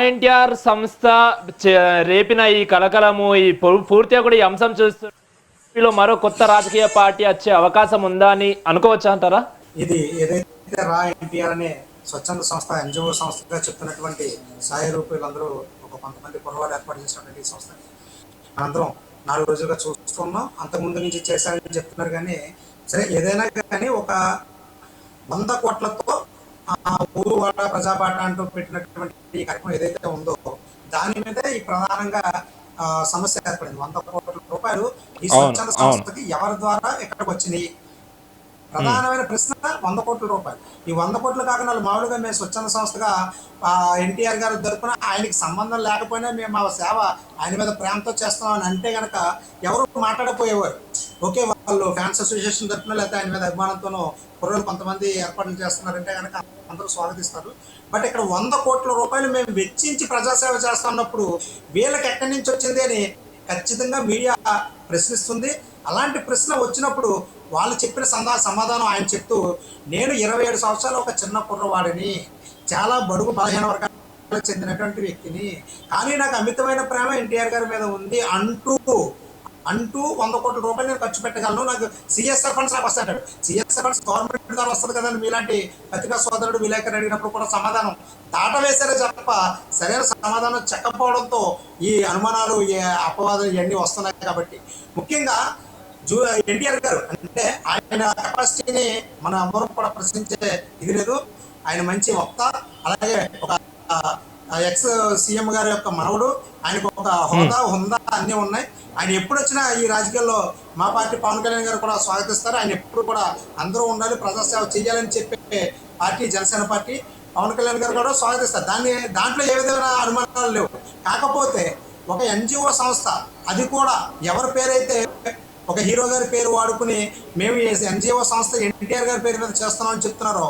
ఎన్టీఆర్ సంస్థ రేపిన ఈ కలకలము ఈ పూర్తిగా కూడా ఈ అంశం చూస్తూ మరో కొత్త రాజకీయ పార్టీ వచ్చే అవకాశం ఉందా అని అనుకోవచ్చా అంటారా? ఇది ఏదైతే ఎన్టీఆర్ అనే స్వచ్ఛంద సంస్థ ఎన్జిఓ సంస్థగా చెప్తున్నటువంటి సాయి రూపాయలందరూ కొంతమంది కుర్రవాళ్ళు ఏర్పాటు చేసినటువంటి ఈ సంస్థ అందరం 4 రోజులుగా చూస్తున్నాం. అంతకుముందు నుంచి చేశారని చెప్తున్నారు. కానీ సరే, ఏదైనా కానీ ఒక 100 కోట్లతో ఊరు వాడ ప్రజాపాట అంటూ పెట్టినటువంటి ఈ కార్యక్రమం ఏదైతే ఉందో దాని మీద ఈ ప్రధానంగా సమస్య ఏర్పడింది. 100 కోట్ల రూపాయలు ఈ స్వచ్ఛంద సంస్థకి ఎవరి ద్వారా ఎక్కడికి వచ్చినాయి? ప్రధానమైన ప్రశ్న 100 కోట్ల రూపాయలు. ఈ 100 కోట్లు కాకుండా మామూలుగా మేము స్వచ్ఛంద సంస్థగా ఎన్టీఆర్ గారు తరపున ఆయనకి సంబంధం లేకపోయినా మేము మా సేవ ఆయన మీద ప్రేమతో చేస్తామని అంటే కనుక ఎవరు మాట్లాడపోయేవారు. ఓకే, వాళ్ళు ఫ్యాన్స్ అసోసియేషన్ తరపున లేకపోతే ఆయన మీద అభిమానంతోనూ కుర్రలు కొంతమంది ఏర్పాట్లు చేస్తున్నారంటే కనుక అందరూ స్వాగతిస్తారు. బట్ ఇక్కడ 100 కోట్ల రూపాయలు మేము వెచ్చించి ప్రజాసేవ చేస్తున్నప్పుడు వీళ్ళకి ఎక్కడి నుంచి వచ్చింది అని ఖచ్చితంగా మీడియా ప్రశ్నిస్తుంది. అలాంటి ప్రశ్న వచ్చినప్పుడు వాళ్ళు చెప్పిన సమాధానం ఆయన చెప్తూ, నేను 27 సంవత్సరాలు ఒక చిన్న కుర్రవాడిని, చాలా బడుగు బలహీన వర్గాలకు చెందినటువంటి వ్యక్తిని, కానీ నాకు అమితమైన ప్రేమ ఎన్టీఆర్ గారి మీద ఉంది అంటూ 100 కోట్ల రూపాయలు నేను ఖర్చు పెట్టగలను, నాకు సిఎస్ఆర్ ఫండ్స్ నాకు వస్తాడు. సిఎస్ఆర్ ఫండ్స్ గవర్నమెంట్ ద్వారా వస్తుంది కదండి. మీలాంటి పత్రికా సోదరుడు విలేకరు అడిగినప్పుడు కూడా సమాధానం దాటవేశారే తప్ప సరైన సమాధానం చెక్కకపోవడంతో ఈ అనుమానాలు, ఈ అపవాదాలు ఇవన్నీ వస్తున్నాయి. కాబట్టి ముఖ్యంగా ఎన్టీఆర్ గారు అంటే ఆయన కెపాసిటీని మన అందరం కూడా ప్రశ్నించే ఇది లేదు. ఆయన మంచి వక్త, అలాగే ఒక ఎక్స్ సీఎం గారి యొక్క మనవుడు, ఆయనకు ఒక హుందా అన్నీ ఉన్నాయి. ఆయన ఎప్పుడు వచ్చినా ఈ రాజకీయాల్లో మా పార్టీ పవన్ కళ్యాణ్ గారు కూడా స్వాగతిస్తారు. ఆయన ఎప్పుడు కూడా అందరూ ఉండాలి, ప్రజాసేవ చేయాలని చెప్పే పార్టీ జనసేన పార్టీ. పవన్ కళ్యాణ్ గారు కూడా స్వాగతిస్తారు. దాంట్లో ఏ విధమైన అనుమానాలు లేవు. కాకపోతే ఒక ఎన్జిఓ సంస్థ, అది కూడా ఎవరి పేరైతే ఒక హీరో గారి పేరు వాడుకుని మేము ఎన్జిఓ సంస్థ ఎన్టీఆర్ గారి పేరు మీద చేస్తున్నామని చెప్తున్నారో,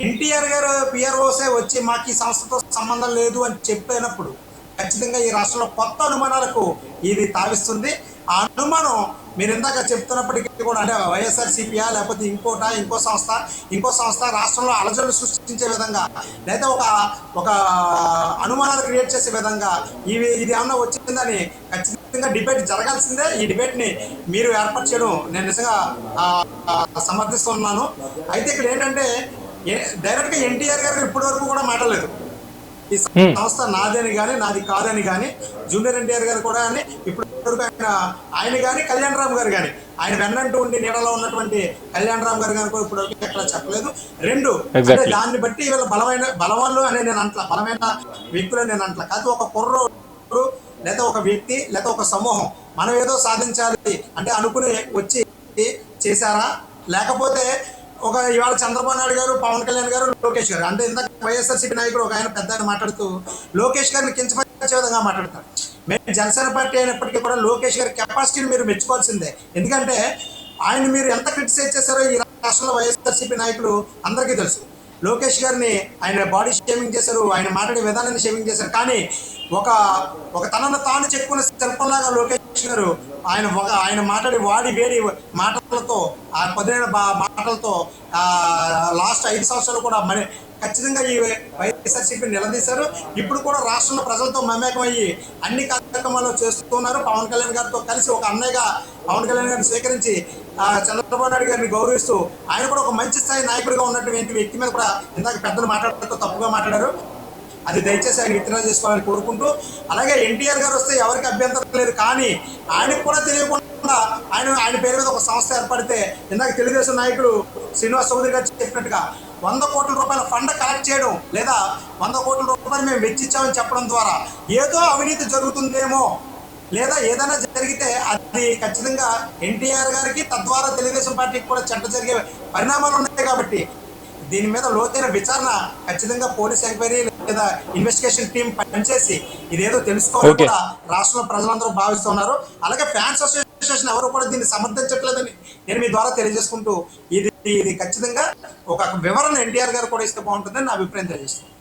ఎన్టీఆర్ గారు పిఆర్ఓసే వచ్చి మాకు ఈ సంస్థతో సంబంధం లేదు అని చెప్పినప్పుడు ఖచ్చితంగా ఈ రాష్ట్రంలో కొత్త అనుమానాలకు ఇది తావిస్తుంది. ఆ అనుమానం మీరు ఇందాక చెప్తున్నప్పటికీ కూడా, అంటే వైఎస్ఆర్సీపీయా లేకపోతే ఇంకో సంస్థ రాష్ట్రంలో అలజడులు సృష్టించే విధంగా, లేదా ఒక అనుమానాలు క్రియేట్ చేసే విధంగా ఇది ఏమన్నా వచ్చిందని ఖచ్చితంగా డిబేట్ జరగాల్సిందే. ఈ డిబేట్ని మీరు ఏర్పాటు చేయడం నేను నిజంగా సమర్థిస్తున్నాను. అయితే ఇక్కడ ఏంటంటే డైరెక్ట్గా ఎన్టీఆర్ గారు ఇప్పటి వరకు కూడా మాట్లాడలేదు. ఈ సంస్థ నాదని కానీ నాది కాదని కానీ, జూనియర్ ఎన్టీఆర్ గారు కూడా అని ఇప్పుడు ఆయన కానీ కళ్యాణ్ రామ్ గారు కానీ, ఆయన వెన్నంటూ ఉండి నీడలో ఉన్నటువంటి కళ్యాణ్ రామ్ గారు కానీ కూడా ఇప్పుడు ఎక్కడ చెప్పలేదు. అంటే దాన్ని బట్టి వీళ్ళ బలవాళ్ళు అని నేను అంటలా, బలమైన వ్యక్తులు నేను అంటలా. కాదు, ఒక కుర్రోడు లేదా ఒక వ్యక్తి లేదా ఒక సమూహం మనం ఏదో సాధించాలి అంటే అనుకుని వచ్చి చేశారా, లేకపోతే ఇవాళ చంద్రబాబు నాయుడు గారు, పవన్ కళ్యాణ్ గారు, లోకేష్ గారు, అంటే ఇందాక వైఎస్ఆర్సీపీ నాయకుడు ఒక ఆయన పెద్ద మాట్లాడుతూ లోకేష్ గారిని కించపరిచే విధంగా మాట్లాడతారు. మేము జనసేన పార్టీ అయినప్పటికీ కూడా లోకేష్ గారి కెపాసిటీని మీరు మెచ్చుకోవాల్సిందే. ఎందుకంటే ఆయన మీరు ఎంత క్రిటిసైజ్ చేశారో ఈ రాష్ట్రంలో వైఎస్ఆర్సీపీ నాయకులు అందరికీ తెలుసు. లోకేష్ గారిని ఆయన బాడీ షేమింగ్ చేశారు, ఆయన మాట్లాడే విధానాన్ని షేమింగ్ చేశారు. కానీ ఒక తనను తాను చెప్పుకునే శిల్పంలాగా లోకేష్ గారు ఆయన మాట్లాడి వేడి మాటలతో, ఆ పదిహేను మాటలతో లాస్ట్ 5 సంవత్సరాలు కూడా మరి ఖచ్చితంగా ఈ వైఎస్ఆర్సీపీ నిలదీశారు. ఇప్పుడు కూడా రాష్ట్రంలో ప్రజలతో మమేకం అయ్యి అన్ని కార్యక్రమాలు చేస్తున్నారు. పవన్ కళ్యాణ్ గారితో కలిసి ఒక అన్నయ్యగా పవన్ కళ్యాణ్ గారిని స్వీకరించి చంద్రబాబు నాయుడు గారిని గౌరవిస్తూ ఆయన కూడా ఒక మంచి స్థాయి నాయకుడిగా ఉన్నటువంటి వ్యక్తి మీద కూడా ఇందాక పెద్దలు మాట్లాడుతూ తప్పుగా మాట్లాడారు. అది దయచేసి ఆయన విత్డ్రా చేసుకోవాలని కోరుకుంటూ, అలాగే ఎన్టీఆర్ గారు వస్తే ఎవరికి అభ్యంతరం లేదు. కానీ ఆయనకు కూడా తెలియకుండా ఆయన పేరు మీద ఒక సంస్థ ఏర్పడితే ఇందాక తెలుగుదేశం నాయకుడు శ్రీనివాస్ చౌదరి గారు చెప్పినట్టుగా 100 కోట్ల రూపాయల ఫండ్ కలెక్ట్ చేయడం, లేదా 100 కోట్ల రూపాయలు మేము వెచ్చించామని చెప్పడం ద్వారా ఏదో అవినీతి జరుగుతుందేమో, లేదా ఏదైనా జరిగితే అది ఖచ్చితంగా ఎన్టీఆర్ గారికి, తద్వారా తెలుగుదేశం పార్టీకి కూడా చెడ్డ జరిగే పరిణామాలు ఉన్నాయి. కాబట్టి దీని మీద లోతైన విచారణ ఖచ్చితంగా పోలీస్ ఎంక్వైరీ లేదా ఇన్వెస్టిగేషన్ టీం పనిచేసి ఇదేదో తెలుసుకోవాలని కూడా రాష్ట్రంలో ప్రజలందరూ భావిస్తున్నారు. అలాగే ఫ్యాన్స్ అసోసియేషన్ ఎవరు కూడా దీన్ని సమర్థించట్లేదని నేను మీ ద్వారా తెలియజేసుకుంటూ, ఇది ఖచ్చితంగా ఒక వివరణ ఎన్టీఆర్ గారు కూడా ఇస్తే బాగుంటుందని నా అభిప్రాయం తెలియజేస్తాను.